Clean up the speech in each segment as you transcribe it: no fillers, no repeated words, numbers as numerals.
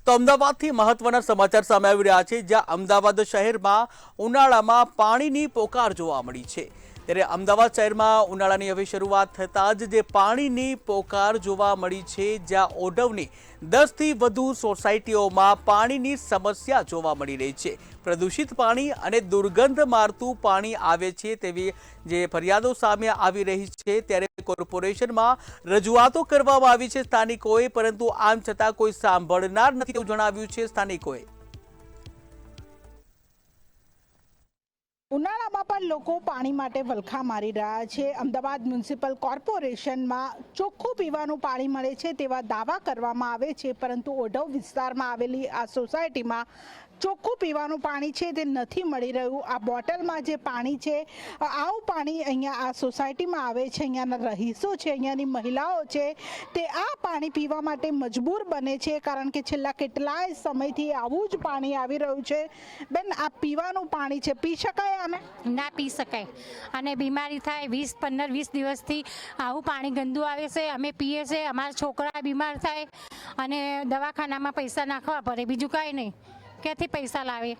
તો અમદાવાદથી મહત્વના સમાચાર સામે આવી રહ્યા છે, જ્યાં અમદાવાદ શહેરમાં ઉનાળામાં પાણીની પોકાર જોવા મળી છે। ત્યારે અમદાવાદ શહેરમાં ઉનાળાની હવે શરૂઆત થતાં જ જે પાણીની પોકાર જોવા મળી છે, જ્યાં ઓઢવની 10થી વધુ સોસાયટીઓમાં પાણીની સમસ્યા જોવા મળી રહી છે। પ્રદૂષિત પાણી અને દુર્ગંધ મારતું પાણી આવે છે તેવી જે ફરિયાદો સામે આવી રહી છે, ત્યારે કોર્પોરેશનમાં રજૂઆતો કરવામાં આવી છે સ્થાનિકોએ, પરંતુ આમ છતાં કોઈ સાંભળનાર નથી તેવું જણાવ્યું છે સ્થાનિકોએ। ઉનાળામાં પણ લોકો પાણી માટે વલખા મારી રહ્યા છે। અમદાવાદ મ્યુનિસિપલ કોર્પોરેશનમાં ચોખ્ખું પીવાનું પાણી મળે છે તેવા દાવા કરવામાં આવે છે, પરંતુ ઓઢવ વિસ્તારમાં આવેલી આ સોસાયટીમાં ચોખ્ખું પીવાનું પાણી છે તે નથી મળી રહ્યું। આ બોટલમાં જે પાણી છે, આવું પાણી અહીંયા આ સોસાયટીમાં આવે છે। અહીંયાના રહીશો છે, અહીંયાની મહિલાઓ છે, તે આ પાણી પીવા માટે મજબૂર બને છે, કારણ કે છેલ્લા કેટલાય સમયથી આવું જ પાણી આવી રહ્યું છે। બેન, આ પીવાનું પાણી છે, પી શકાય? આને ના પી શકાય અને બીમારી થાય। 15-20 દિવસથી આવું પાણી ગંદુ આવે છે, અમે પીએ છીએ, અમારા છોકરા બીમાર થાય અને દવાખાનામાં પૈસા નાખવા પડે, બીજું કાંઈ નહીં। ક્યાંથી પૈસા લાવે?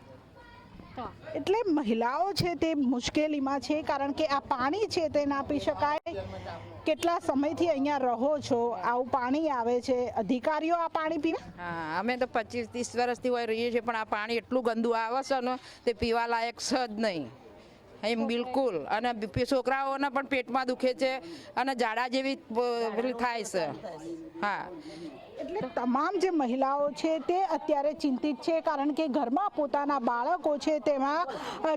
એટલે મહિલાઓ છે તે મુશ્કેલીમાં છે, કારણ કે આ પાણી છે તે ના પી શકાય। કેટલા સમયથી અહીંયા રહો છો, આવું પાણી આવે છે, અધિકારીઓ આ પાણી પીવે? હા, અમે તો 25-30 વર્ષથી હોય રહીએ છીએ, પણ આ પાણી એટલું ગંદુ આવે છે ને તે પીવા લાયક છે જ નહીં એમ બિલકુલ। અને છોકરાઓને પણ પેટમાં દુખે છે અને ઝાડા જેવી પેલી થાય છે। હા, એટલે તમામ જે મહિલાઓ છે તે અત્યારે ચિંતિત છે, કારણ કે ઘરમાં પોતાના બાળકો છે તેમાં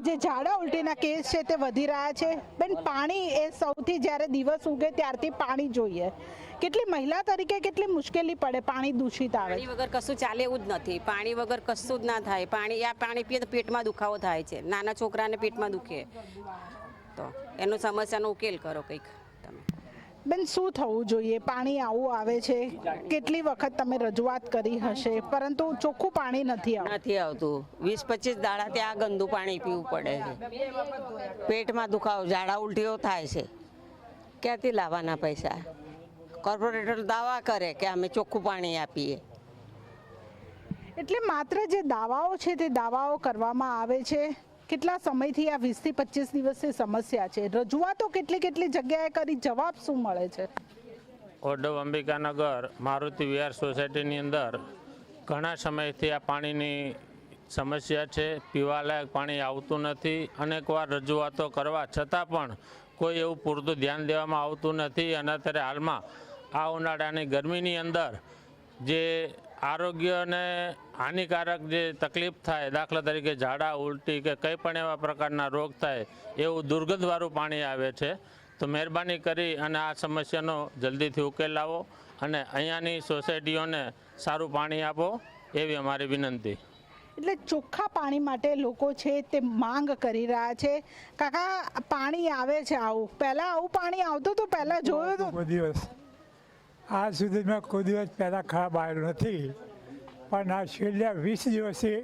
જે ઝાડા ઉલટીના કેસ છે તે વધી રહ્યા છે। બેન, પાણી એ સૌથી જ્યારે દિવસ ઉગે ત્યારથી પાણી જોઈએ, કેટલી મહિલા તરીકે કેટલી મુશ્કેલી પડે પાણી દૂષિત આવે? પાણી વગર કશું ચાલે એવું જ નથી। પાણી વગર કશું જ ના થાય। પાણી પીએ તો પેટમાં દુખાવો થાય છે, નાના છોકરાને પેટમાં દુખે, તો એનો સમસ્યાનો ઉકેલ કરો કંઈક તમે। બેન, શું થવું જોઈએ? પાણી આવું આવે છે, કેટલી વખત તમે રજૂઆત કરી હશે, પરંતુ ચોખ્ખું પાણી નથી આવતું। 20-25 દાડા ત્યાં ગંદુ પાણી પીવું પડે છે, પેટમાં દુખાવો, ઝાડા ઉલટીઓ થાય છે, ક્યાંથી લાવવાના પૈસા? કોર્પોરેટર દાવા કરે કે અમે ચોખ્ખું પાણી આપીએ। એટલે માત્ર જે દાવાઓ છે તે દાવાઓ કરવામાં આવે છે। કેટલા સમયથી આ 20-25 દિવસની સમસ્યા છે, રજૂઆતો કેટલી જગ્યાએ કરી, જવાબ શું મળે છે? ઓઢવ અંબિકાનગર મારુતિ વિહાર સોસાયટીની અંદર ઘણા સમયથી આ પાણીની સમસ્યા છે। પીવાલાયક પાણી આવતું નથી। અનેકવાર રજૂઆતો કરવા છતાં પણ કોઈ એવું પૂરતું ધ્યાન દેવામાં આવતું નથી। અને અત્યારે હાલમાં આ ઉનાળાની ગરમીની અંદર જે આરોગ્યને હાનિકારક જે તકલીફ થાય, દાખલા તરીકે ઝાડા ઉલટી કે કંઈ પણ એવા પ્રકારના રોગ થાય, એવું દુર્ગંધવાળું પાણી આવે છે। તો મહેરબાની કરી અને આ સમસ્યાનો જલ્દીથી ઉકેલ લાવો અને અહીંયાની સોસાયટીઓને સારું પાણી આપો, એવી અમારી વિનંતી। એટલે ચોખ્ખા પાણી માટે લોકો છે તે માંગ કરી રહ્યા છે। કાકા, પાણી આવે છે આવું, પહેલાં આવું પાણી આવતું હતું? પહેલાં જોયું હતું? કોઈ દિવસ આજ સુધી મેં કોઈ દિવસ પહેલાં ખરાબ આવેલું નથી, પણ આ છેલ્લા 20 દિવસથી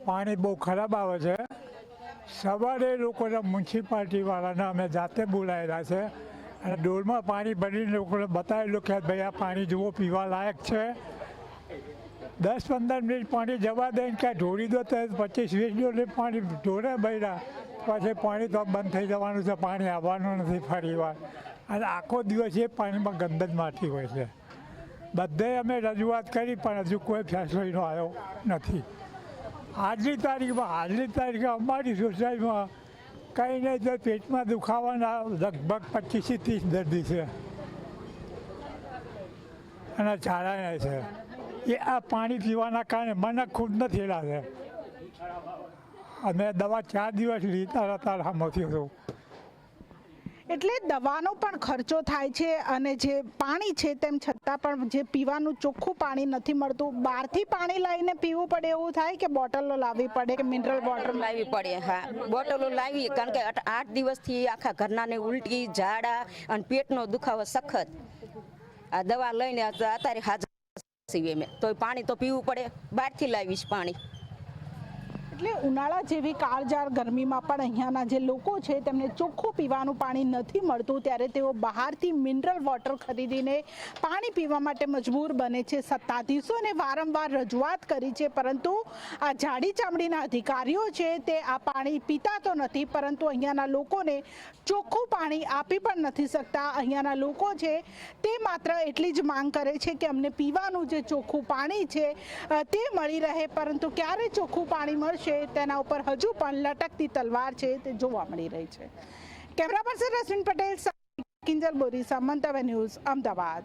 પાણી બહુ ખરાબ આવે છે। સવારે લોકોને મ્યુનિસિપાલિટીવાળાને અમે જાતે બોલાયેલા છે અને ડોલમાં પાણી ભરીને લોકોને બતાવેલું કે ભાઈ આ પાણી જુઓ, પીવા લાયક છે। 10-15 મિનિટ પાણી જવા દઈને ક્યાં ઢોળી દો તો 25-20 ડોલે પાણી ઢોળે ભર્યા, પછી પાણી તો બંધ થઈ જવાનું છે, પાણી આવવાનું નથી ફરી વાર। અને આખો દિવસ એ પાણીમાં ગંદક મારતી હોય છે। બધે અમે રજૂઆત કરી, પણ હજુ કોઈ ફેસલો એનો આવ્યો નથી। આજની તારીખે અમારી સોસાયટીમાં કંઈ નહીં તો પેટમાં દુખાવાના લગભગ 25-30 દર્દી છે અને ઝાડા છે। એ આ પાણી પીવાના કારણે મને ખુદને થયેલા છે। અમે દવા 4 દિવસ લીધા હતા, આમાંથી હતું। એટલે દવાનો પણ ખર્ચો થાય છે, અને જે પાણી છે તેમ છતાં પણ જે પીવાનું ચોખ્ખું પાણી નથી મળતું। બહારથી પાણી લાવીને પીવું પડે એવું થાય કે બોટલો લાવવી પડે, કે મિનરલ બોટલ લાવવી પડે? હા, બોટલો લાવી, કારણ કે 8 દિવસથી આખા ઘરનાને ઉલટી, ઝાડા અને પેટનો દુખાવો સખત। આ દવા લઈને અત્યારે હાજર છીએ મેં, તો પાણી તો પીવું પડે, બહારથી લાવીશ પાણી। એટલે ઉનાળા જેવી કાળઝાળ ગરમીમાં પણ અહીંયાના જે લોકો છે તેમને ચોખ્ખું પીવાનું પાણી નથી મળતું, ત્યારે તેઓ બહારથી મિનરલ વોટર ખરીદીને પાણી પીવા માટે મજબૂર બને છે. સત્તાધીશોને વારંવાર રજૂઆત કરી છે, પરંતુ આ જાડી ચામડીના અધિકારીઓ છે તે આ પાણી પીતા તો નથી, પરંતુ અહીંયાના લોકોને ચોખ્ખું પાણી આપી પણ નથી શકતા. અહીંયાના લોકો છે તે માત્ર એટલી જ માંગ કરે છે કે અમને પીવાનું જે ચોખ્ખું પાણી છે તે મળી રહે, પરંતુ ક્યારે ચોખ્ખું પાણી મળશે તેના ઉપર હજુ પણ લટકતી તલવાર છે તે જોવા મળી રહી છે. કેમેરા પર્સન રશ્મિન પટેલ, કિંજલ બોરીસા, મંતવ્ય ન્યૂઝ, અમદાવાદ.